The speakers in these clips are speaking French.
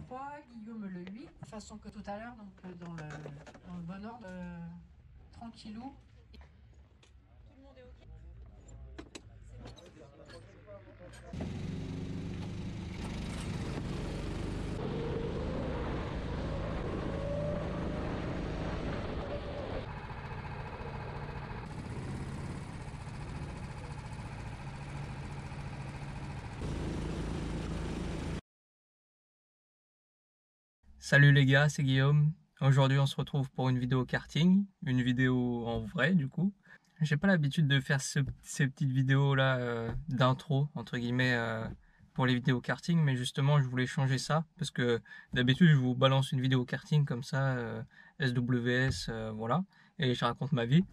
pas, Guillaume le 8. De toute façon que tout à l'heure, donc dans le bon ordre, tranquillou. Tout le monde est OK. Salut les gars, c'est Guillaume. Aujourd'hui on se retrouve pour une vidéo karting, une vidéo en vrai du coup. J'ai pas l'habitude de faire ces petites vidéos là d'intro entre guillemets pour les vidéos karting, mais justement je voulais changer ça parce que d'habitude je vous balance une vidéo karting comme ça, SWS, voilà, et je raconte ma vie.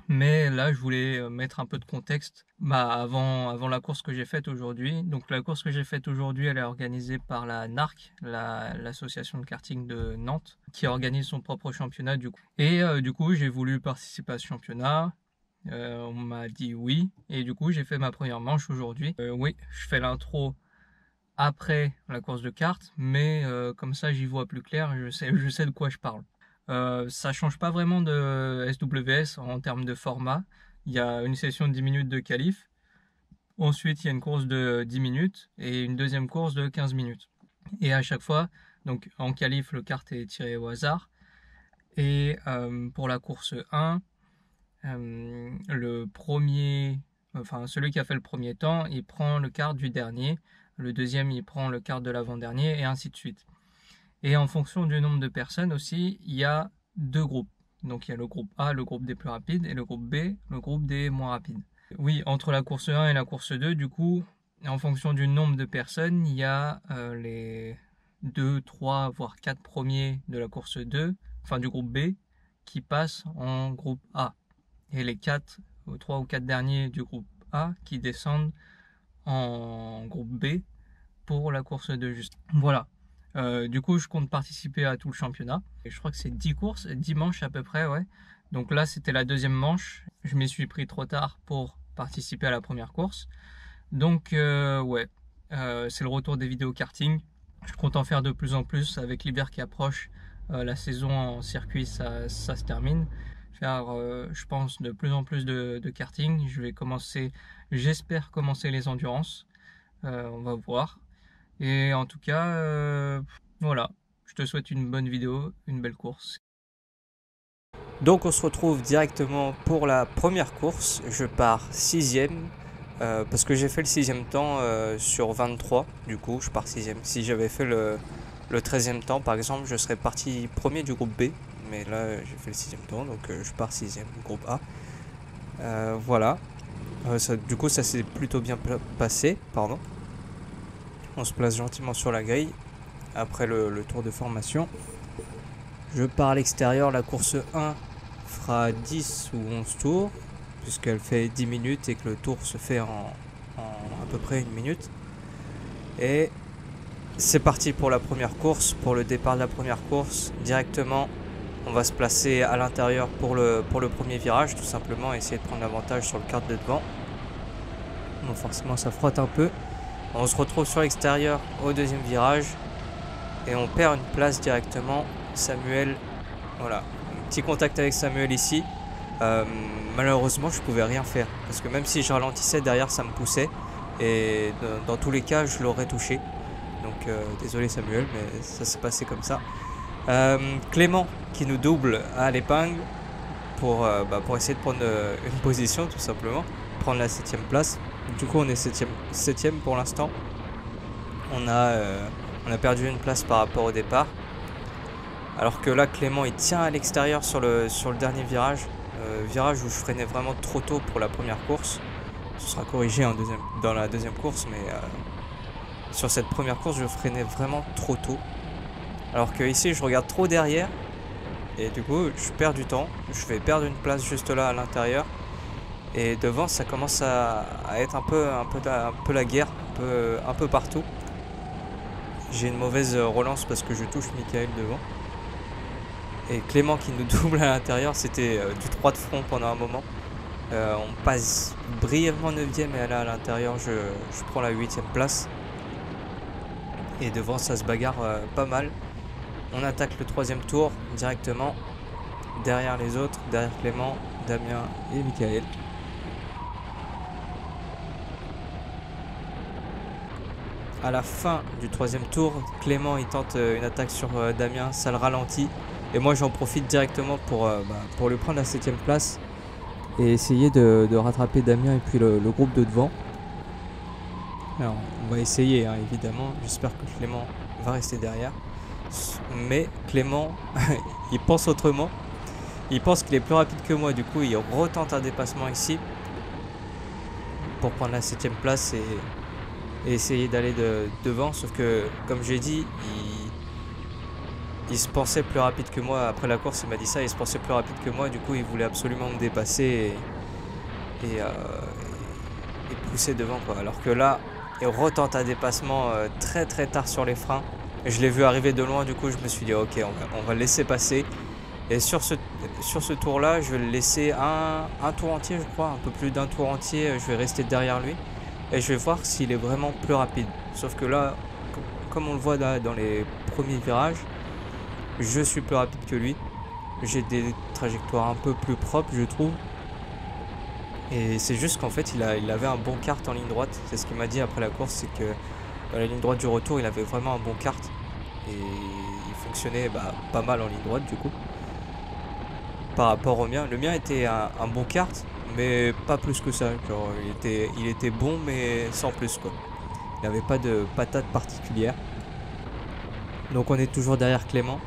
Mais là, je voulais mettre un peu de contexte avant la course que j'ai faite aujourd'hui. Donc la course que j'ai faite aujourd'hui, elle est organisée par la NARC, l'association de karting de Nantes, qui organise son propre championnat du coup. Et du coup, j'ai voulu participer à ce championnat. On m'a dit oui. Et du coup, j'ai fait ma première manche aujourd'hui. Oui, je fais l'intro après la course de kart, mais comme ça, j'y vois plus clair. Je sais de quoi je parle. Ça change pas vraiment de SWS en termes de format. Il y a une session de 10 minutes de qualif. Ensuite, il y a une course de 10 minutes et une deuxième course de 15 minutes. Et à chaque fois, donc en qualif, le kart est tiré au hasard. Et pour la course 1, celui qui a fait le premier temps, il prend le kart du dernier. Le deuxième, il prend le kart de l'avant-dernier et ainsi de suite. Et en fonction du nombre de personnes aussi, il y a deux groupes. Donc il y a le groupe A, le groupe des plus rapides, et le groupe B, le groupe des moins rapides. Oui, entre la course 1 et la course 2, du coup, en fonction du nombre de personnes, il y a les 2, 3, voire 4 premiers de la course 2, enfin du groupe B, qui passent en groupe A. Et les 3 ou 4 derniers du groupe A qui descendent en groupe B pour la course 2 juste. Voilà. Du coup, je compte participer à tout le championnat. Et je crois que c'est 10 courses, 10 manches à peu près, ouais. Donc là, c'était la deuxième manche. Je m'y suis pris trop tard pour participer à la première course. Donc, ouais, c'est le retour des vidéos karting. Je compte en faire de plus en plus avec l'hiver qui approche. La saison en circuit, ça se termine. Faire, je pense, de plus en plus de karting. Je vais commencer, j'espère commencer les endurances. On va voir. Et en tout cas, voilà, je te souhaite une bonne vidéo, une belle course. Donc on se retrouve directement pour la première course. Je pars 6ème parce que j'ai fait le 6ème temps sur 23. Du coup, je pars 6ème. Si j'avais fait le 13ème temps, par exemple, je serais parti premier du groupe B. Mais là, j'ai fait le 6ème temps, donc je pars 6ème du groupe A. Voilà. Du coup, ça s'est plutôt bien passé. Pardon. On se place gentiment sur la grille après le tour de formation. Je pars à l'extérieur. La course 1 fera 10 ou 11 tours puisqu'elle fait 10 minutes et que le tour se fait en à peu près 1 minute. Et c'est parti pour la première course. Pour le départ de la première course, directement, on va se placer à l'intérieur pour le premier virage, tout simplement, essayer de prendre l'avantage sur le kart de devant. Donc forcément, ça frotte un peu. On se retrouve sur l'extérieur au deuxième virage et on perd une place directement. Samuel, voilà, un petit contact avec Samuel ici. Malheureusement, je pouvais rien faire parce que même si je ralentissais derrière, ça me poussait et dans tous les cas, je l'aurais touché. Donc désolé Samuel, mais ça s'est passé comme ça. Clément qui nous double à l'épingle pour essayer de prendre une position tout simplement, prendre la 7ème place. Du coup on est 7ème pour l'instant. On a perdu une place par rapport au départ. Alors que là Clément il tient à l'extérieur sur le dernier virage. Virage où je freinais vraiment trop tôt pour la première course. Ce sera corrigé dans la deuxième course, mais sur cette première course je freinais vraiment trop tôt. Alors que ici je regarde trop derrière. Et du coup je perds du temps. Je vais perdre une place juste là à l'intérieur. Et devant ça commence à être un peu la guerre, un peu partout. J'ai une mauvaise relance parce que je touche Michael devant. Et Clément qui nous double à l'intérieur, c'était du 3 de front pendant un moment. On passe brièvement 9ème et là à l'intérieur je prends la 8ème place. Et devant, ça se bagarre pas mal. On attaque le troisième tour directement. Derrière les autres, derrière Clément, Damien et Michael. À la fin du troisième tour, Clément il tente une attaque sur Damien, ça le ralentit. Et moi j'en profite directement pour lui prendre la 7ème place et essayer de rattraper Damien et puis le groupe de devant. Alors on va essayer hein, évidemment, j'espère que Clément va rester derrière. Mais Clément, il pense autrement. Il pense qu'il est plus rapide que moi, du coup il retente un dépassement ici pour prendre la 7ème place et essayer d'aller devant. Sauf que comme j'ai dit, il se pensait plus rapide que moi. Après la course il m'a dit ça, il se pensait plus rapide que moi. Du coup il voulait absolument me dépasser et pousser devant quoi. Alors que là il retente un dépassement très tard sur les freins. Je l'ai vu arriver de loin, du coup je me suis dit ok on va le laisser passer. Et sur ce tour là je vais le laisser un tour entier, je crois, un peu plus d'un tour entier. Je vais rester derrière lui et je vais voir s'il est vraiment plus rapide. Sauf que là, comme on le voit là, dans les premiers virages, je suis plus rapide que lui. J'ai des trajectoires un peu plus propres, je trouve. Et c'est juste qu'en fait il avait un bon kart en ligne droite. C'est ce qu'il m'a dit après la course, c'est que dans la ligne droite du retour il avait vraiment un bon kart. Et il fonctionnait pas mal en ligne droite du coup. Par rapport au mien, le mien était un bon kart, mais pas plus que ça. Genre il était bon mais sans plus quoi. Il n'avait pas de patate particulière. Donc on est toujours derrière Clément.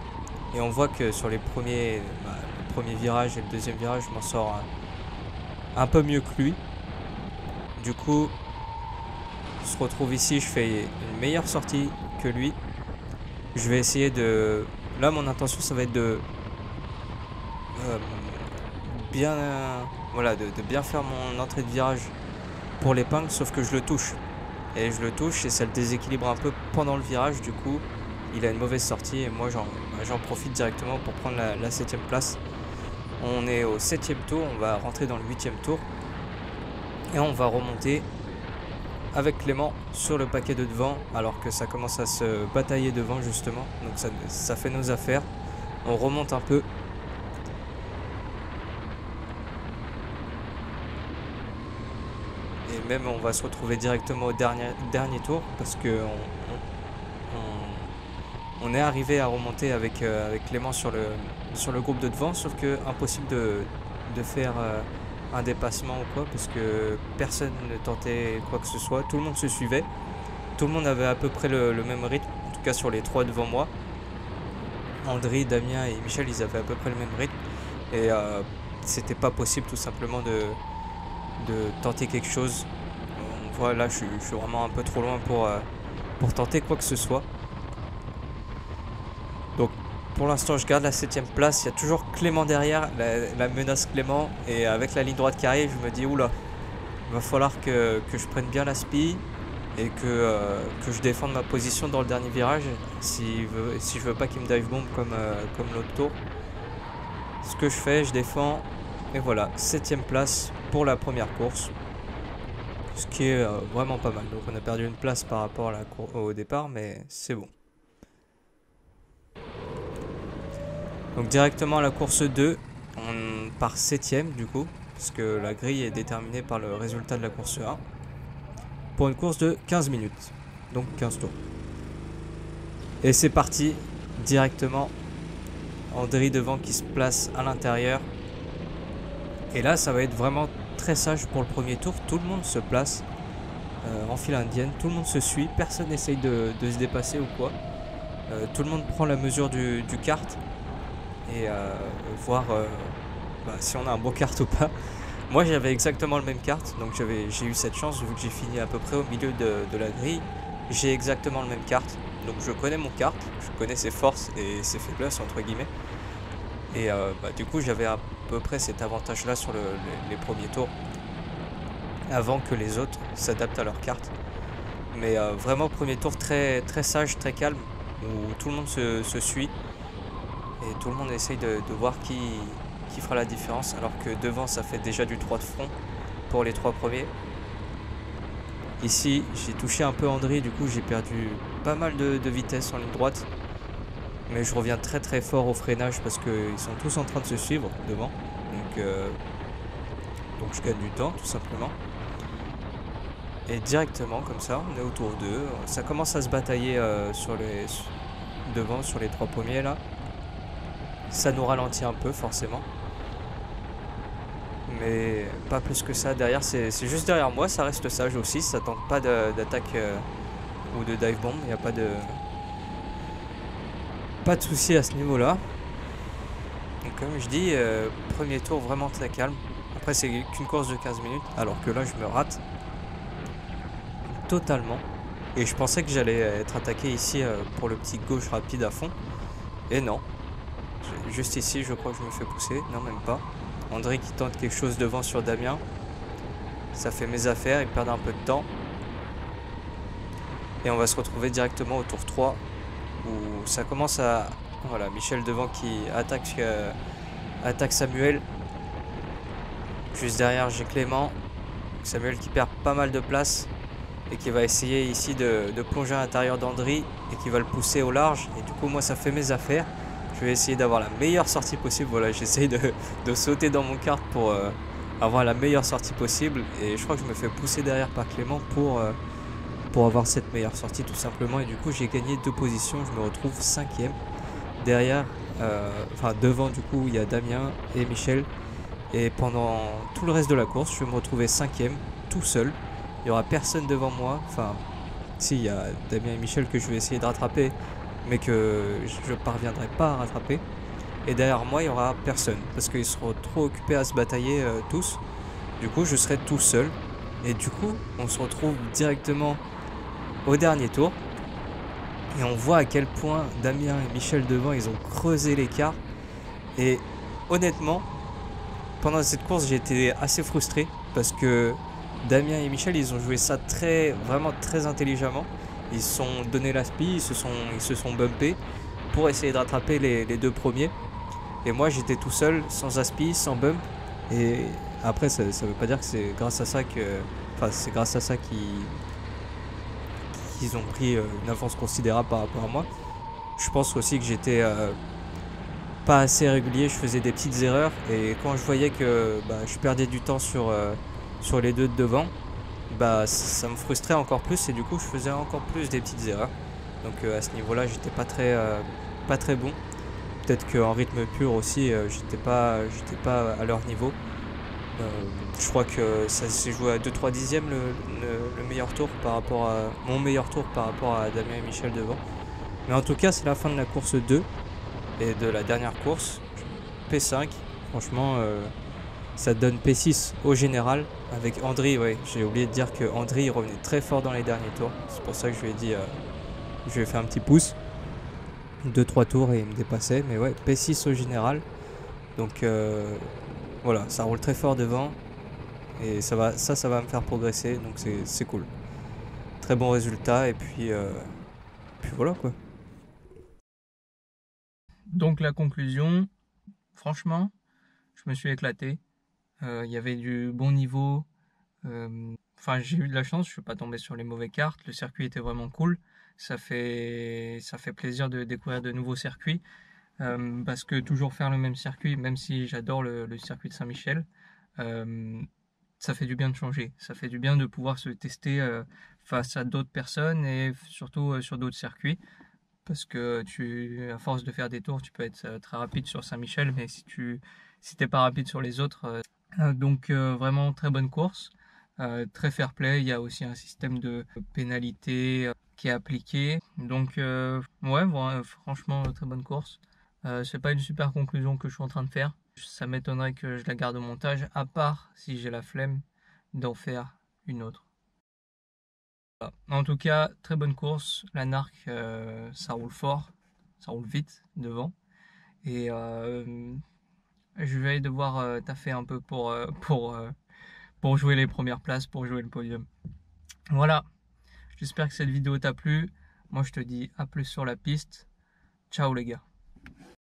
Et on voit que sur les premiers, le premier virage et le deuxième virage, je m'en sors un peu mieux que lui. Du coup, on se retrouve ici, je fais une meilleure sortie que lui. Je vais essayer de... Là, mon intention, ça va être de bien faire mon entrée de virage pour l'épingle, sauf que je le touche. Et je le touche et ça le déséquilibre un peu pendant le virage. Du coup, il a une mauvaise sortie et moi, j'en profite directement pour prendre la 7ème place. On est au 7ème tour, on va rentrer dans le 8ème tour. Et on va remonter avec Clément sur le paquet de devant, alors que ça commence à se batailler devant justement. Donc ça fait nos affaires. On remonte un peu. Et même on va se retrouver directement au dernier tour, parce que on est arrivé à remonter avec Clément sur le groupe de devant, sauf que impossible de faire un dépassement ou quoi, parce que personne ne tentait quoi que ce soit, tout le monde se suivait, tout le monde avait à peu près le même rythme, en tout cas sur les trois devant moi. André, Damien et Michel, ils avaient à peu près le même rythme, et c'était pas possible tout simplement de tenter quelque chose. On voit là, je suis vraiment un peu trop loin pour tenter quoi que ce soit. Donc pour l'instant je garde la 7ème place, il y a toujours Clément derrière, la menace Clément, et avec la ligne droite qui arrive, je me dis oula, il va falloir que je prenne bien la spi et que je défende ma position dans le dernier virage si je veux pas qu'il me dive bomb comme l'autre tour. Ce que je fais, je défends, et voilà, 7ème place pour la première course, ce qui est vraiment pas mal. Donc on a perdu une place par rapport à au départ, mais c'est bon. Donc directement à la course 2, on part 7ème du coup, parce que la grille est déterminée par le résultat de la course 1, pour une course de 15 minutes, donc 15 tours. Et c'est parti, directement, André devant qui se place à l'intérieur. Et là ça va être vraiment très sage pour le premier tour, tout le monde se place en file indienne, tout le monde se suit, personne n'essaye de se dépasser ou quoi. Tout le monde prend la mesure du kart et voir si on a un bon kart ou pas. Moi j'avais exactement le même kart, donc j'ai eu cette chance vu que j'ai fini à peu près au milieu de la grille. J'ai exactement le même kart, donc je connais mon kart, je connais ses forces et ses faiblesses entre guillemets. Et du coup j'avais à peu près cet avantage là sur les premiers tours, avant que les autres s'adaptent à leur carte. Mais vraiment premier tour très sage, très calme, où tout le monde se suit et tout le monde essaye de voir qui fera la différence, alors que devant ça fait déjà du 3 de front pour les 3 premiers. Ici j'ai touché un peu André, du coup j'ai perdu pas mal de vitesse en ligne droite. Mais je reviens très très fort au freinage parce qu'ils sont tous en train de se suivre devant. Donc je gagne du temps tout simplement. Et directement comme ça, on est autour d'eux. Ça commence à se batailler devant sur les 3 premiers là. Ça nous ralentit un peu forcément. Mais pas plus que ça. Derrière, c'est juste derrière moi, ça reste sage aussi. Ça tente pas d'attaque ou de dive bomb. Il n'y a pas de souci à ce niveau-là. Et comme je dis, premier tour vraiment très calme. Après, c'est qu'une course de 15 minutes. Alors que là, je me rate totalement. Et je pensais que j'allais être attaqué ici pour le petit gauche rapide à fond. Et non. Juste ici, je crois que je me fais pousser. Non, même pas. André qui tente quelque chose devant sur Damien. Ça fait mes affaires, ils perdent un peu de temps. Et on va se retrouver directement au tour 3. Où ça commence à... Voilà, Michel devant qui attaque Samuel. Juste derrière, j'ai Clément. Samuel qui perd pas mal de place. Et qui va essayer ici de plonger à l'intérieur d'André. Et qui va le pousser au large. Et du coup, moi, ça fait mes affaires. Je vais essayer d'avoir la meilleure sortie possible. Voilà, j'essaye de sauter dans mon kart pour avoir la meilleure sortie possible. Et je crois que je me fais pousser derrière par Clément pour avoir cette meilleure sortie tout simplement. Et du coup, j'ai gagné 2 positions. Je me retrouve 5e. Derrière, devant du coup, il y a Damien et Michel. Et pendant tout le reste de la course, je vais me retrouver 5e, tout seul. Il n'y aura personne devant moi. Enfin, si, il y a Damien et Michel que je vais essayer de rattraper, mais que je ne parviendrai pas à rattraper. Et derrière moi, il n'y aura personne, parce qu'ils seront trop occupés à se batailler tous. Du coup, je serai tout seul. Et du coup, on se retrouve directement au dernier tour. Et on voit à quel point Damien et Michel devant, ils ont creusé l'écart. Et honnêtement, pendant cette course, j'ai été assez frustré, parce que Damien et Michel, ils ont joué ça vraiment très intelligemment. Ils se sont donné la spi, ils se sont bumpés pour essayer de rattraper les 2 premiers. Et moi, j'étais tout seul, sans aspi, sans bump. Et après, ça veut pas dire que c'est grâce à ça c'est grâce à ça qu'ils ont pris une avance considérable par rapport à moi. Je pense aussi que j'étais pas assez régulier, je faisais des petites erreurs. Et quand je voyais que je perdais du temps sur les 2 de devant, ça me frustrait encore plus et du coup je faisais encore plus des petites erreurs. Donc à ce niveau là j'étais pas très bon. Peut-être qu'en rythme pur aussi j'étais pas à leur niveau. Je crois que ça s'est joué à 2-3 dixièmes le meilleur tour par rapport à mon meilleur tour par rapport à Damien et Michel devant. Mais en tout cas c'est la fin de la course 2 et de la dernière course P5. Franchement ça donne P6 au général avec André. Ouais, j'ai oublié de dire que André il revenait très fort dans les derniers tours. C'est pour ça que je lui ai dit, je lui ai fait un petit pouce. 2-3 tours et il me dépassait. Mais ouais, P6 au général. Donc voilà, ça roule très fort devant. Et ça va me faire progresser. Donc c'est cool. Très bon résultat. Et puis voilà quoi. Donc la conclusion, franchement, je me suis éclaté. Il y avait du bon niveau. J'ai eu de la chance, je suis pas tombé sur les mauvaises cartes. Le circuit était vraiment cool. Ça fait plaisir de découvrir de nouveaux circuits. Parce que toujours faire le même circuit, même si j'adore le circuit de Saint-Michel, ça fait du bien de changer. Ça fait du bien de pouvoir se tester face à d'autres personnes et surtout sur d'autres circuits. Parce que à force de faire des tours, tu peux être très rapide sur Saint-Michel, mais si t'es pas rapide sur les autres, donc vraiment très bonne course, très fair play. Il y a aussi un système de pénalité qui est appliqué. Donc franchement très bonne course. C'est pas une super conclusion que je suis en train de faire. Ça m'étonnerait que je la garde au montage, à part si j'ai la flemme d'en faire une autre. Voilà. En tout cas, très bonne course. La Narc, ça roule fort, ça roule vite devant. Et je vais devoir taffer un peu pour jouer les premières places, pour jouer le podium. Voilà, j'espère que cette vidéo t'a plu. Moi je te dis à plus sur la piste. Ciao les gars.